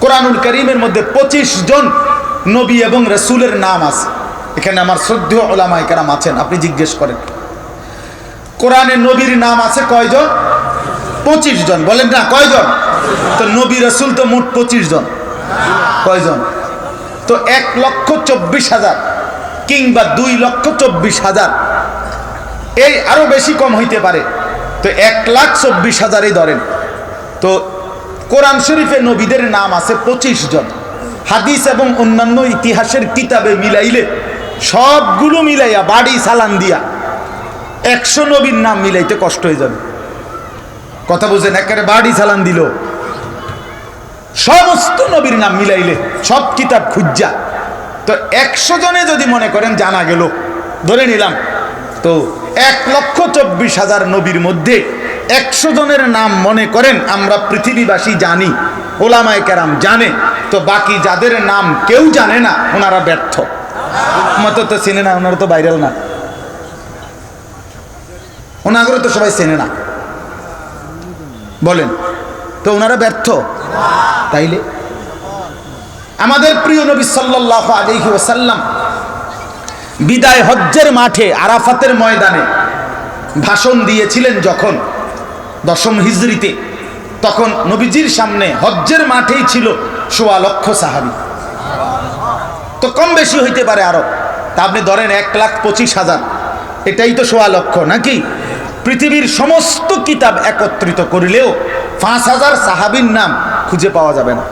কোরআনুল কারীমের মধ্যে 25 জন নবী এবং রাসূলের নাম আছে। এখানে আমার শ্রদ্ধেয় উলামায়ে কেরাম আছেন, আপনি জিজ্ঞেস করেন কোরআনে নবীর নাম আছে কয়জন? 25 জন। বলেন না কয়জন? তো নবী রাসূল তো মোট 25 জন। কয়জন? তো 1,24,000 কিংবা 2,24,000, এই আরো বেশি কম হইতে পারে। তো 1,24,000 ধরেন। তো কোরআন শরীফে নবীদের নাম আছে 25 জন। হাদিস এবং অন্যান্য ইতিহাসের কিতাবে মিলাইলে সবগুলো মিলাইয়া বাড়ি সালান দিয়া 100 নবীর নাম মিলাইতে কষ্ট হয়ে যাবে। কথা বুঝেন? একেবারে বাড়ি সালান দিল সমস্ত নবীর নাম মিলাইলে সব কিতাব খুঁজা, তো 100 জনে যদি মনে করেন জানা গেল, ধরে নিলাম, তো 1,24,000 নবীর মধ্যে 100 জনের নাম মনে করেন আমরা পৃথিবীবাসী জানি, ওলামায়ে কেরাম জানে, তো বাকি যাদের নাম কেউ জানে না ওনারা ব্যর্থ। মতো তো চিনে না, ওনারা তো ভাইরাল না, ওনাগুলো তো সবাই চেনে না, বলেন তো ওনারা ব্যর্থ। তাইলে আমাদের প্রিয় নবী সাল্লাল্লাহু আলাইহি ওয়াসাল্লাম বিদায় হজ্জের মাঠে আরাফাতের ময়দানে ভাষণ দিয়েছিলেন যখন 10ম হিজরিতে, তখন নবীজির সামনে হজ্জের মাঠেই ছিল 1.25 লক্ষ সাহাবী। তো কম বেশি হইতে পারে আরো, তা আপনি ধরেন 1,25,000, এটাই তো 1.25 লক্ষ নাকি? পৃথিবীর সমস্ত কিতাব একত্রিত করিলেও 5,000 সাহাবীর নাম খুঁজে পাওয়া যাবে না।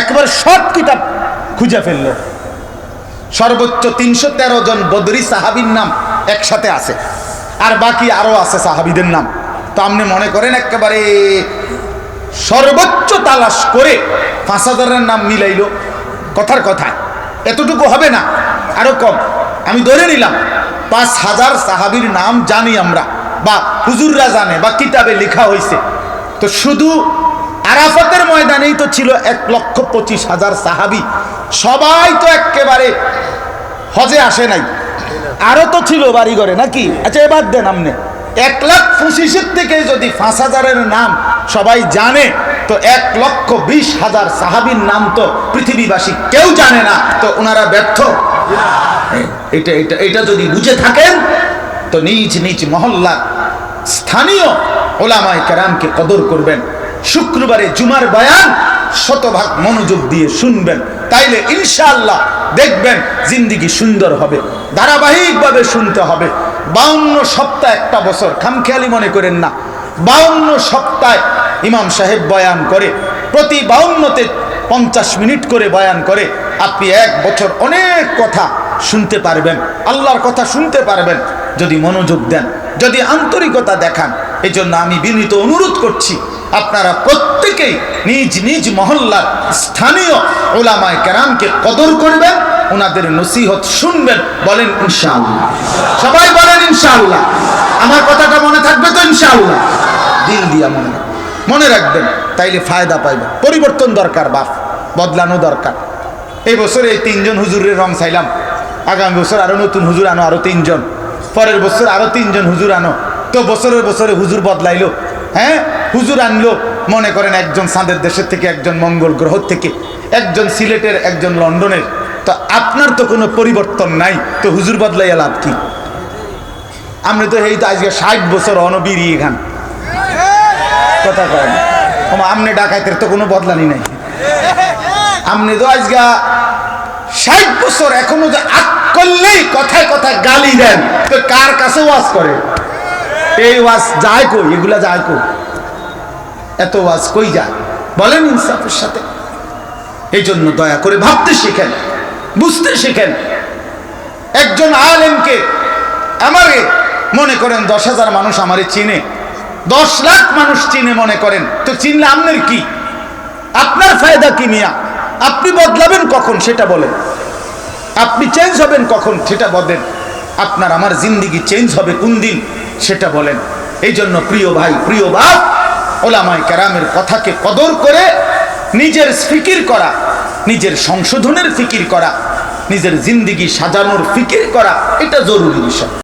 একবার সব কিতাব খুঁজে ফেললো, সর্বোচ্চ 313 জন বদরি সাহাবীর নাম একসাথে আছে, আর বাকি আরো আছে সাহাবীদের নাম। তো আপনি মনে করেন একেবারে সর্বোচ্চ তালাশ করে 5,000-এর নাম মিলাইলো, কথার কথা এতটুকু হবে না, আরো কম। আমি ধরে নিলাম 5,000 সাহাবীর নাম জানি আমরা, বা হুজুররা জানে, বা কিতাবে লেখা হয়েছে। তো শুধু আরাফাতের ময়দানেই তো ছিল 1,25,000 সাহাবী, সবাই তো একেবারে হজে আসে নাই, আরো তো ছিল বাড়িঘরে নাকি? আচ্ছা এবার দেন আপনি 1,25,000 থেকে যদি 5,000-এর নাম সবাই জানে, তো 1,20,000 সাহাবীর নাম তো পৃথিবীবাসী কেউ জানে না, তো ওনারা ব্যর্থ। এটা এটা এটা যদি বুঝে থাকেন তো নিজ নিজ মহল্লার স্থানীয় ওলামায়ে কেরামকে কদর করবেন। শুক্রবারে জুমার বয়ান শতভাগ মনোযোগ দিয়ে শুনবেন, তাইলে ইনশাআল্লাহ দেখবেন জিন্দেগি সুন্দর হবে। ধারাবাহিকভাবে শুনতে হবে। 52 সপ্তাহ, একটা বছর খামখেয়ালি মনে করেন না। 52 সপ্তাহে ইমাম সাহেব বয়ান করে, প্রতি 52তে 50 মিনিট করে বয়ান করে। আপনি 1 বছর অনেক কথা শুনতে পারবেন, আল্লাহর কথা শুনতে পারবেন যদি মনোযোগ দেন, যদি আন্তরিকতা দেখান। এই জন্য আমি বিনীত অনুরোধ করছি, আপনারা প্রত্যেকেই নিজ নিজ মহল্লার স্থানীয় উলামায়ে কেরামকে কদর করবেন, ওনাদের নসিহত শুনবেন। বলেন ইনশাআল্লাহ, সবাই বলেন ইনশাআল্লাহ। আমার কথাটা মনে থাকবে তো ইনশাআল্লাহ? দিল দিয়া মনে রাখবেন, তাইলে ফায়দা পাইবেন। পরিবর্তন দরকার, বাপ বদলানো দরকার। এই বছরে এই 3 জন হুজুরের রং চাইলাম, আগামী বছর আরো নতুন হুজুর আনো, আরো 3 জন, পরের বছর আরো 3 জন হুজুর আনো। তো বছরের বছরে হুজুর বদলাইলো, হ্যাঁ হুজুর আনলো, মনে করেন একজন চাঁদের দেশের থেকে, একজন মঙ্গল গ্রহ থেকে, একজন সিলেটের, একজন লন্ডনের। তো আপনার তো কোনো পরিবর্তন নাই, তো হুজুর বদলাইয়া লাভ কি? আপনি তো এই তো আজকে 60 বছর অনবীর এখান কথা কয় না, আমনে ডাকাইতের তো কোনো বদলানি নাই। আপনি তো আজকে 60 বছর এখনো যে আট করলেই কথায় কথায় গালি দেন, তো কার কাছে ওয়াজ করে? এই ওয়াজ যায় কই? এগুলা যায় কই? এত ওয়াজ কই যায়? বলেন ইনসাফের সাথে। এই জন্য দয়া করে ভাবতে শিখেন, বুঝতে শিখেন। একজন আলেমকে আমারে মনে করেন 10,000 মানুষ আমারে চিনে, 10 লাখ মানুষ চিনে মনে করেন, তো চিনলে আপনার কি? আপনার ফায়দা কি মিয়া? আপনি বদলাবেন কখন সেটা বলেন, আপনি চেঞ্জ হবেন কখন সেটা বলেন, আপনার আমার জিন্দেগি চেঞ্জ হবে কোন দিন সেটা বলেন। এই জন্য প্রিয় ভাই, প্রিয় বাপ, ওলামায়ে কেরামের কথাকে কদর করে নিজের ফিকির করা, নিজের সংশোধনের ফিকির করা, নিজের জিন্দেগি সাজানোর ফিকির করা, এটা জরুরি বিষয়।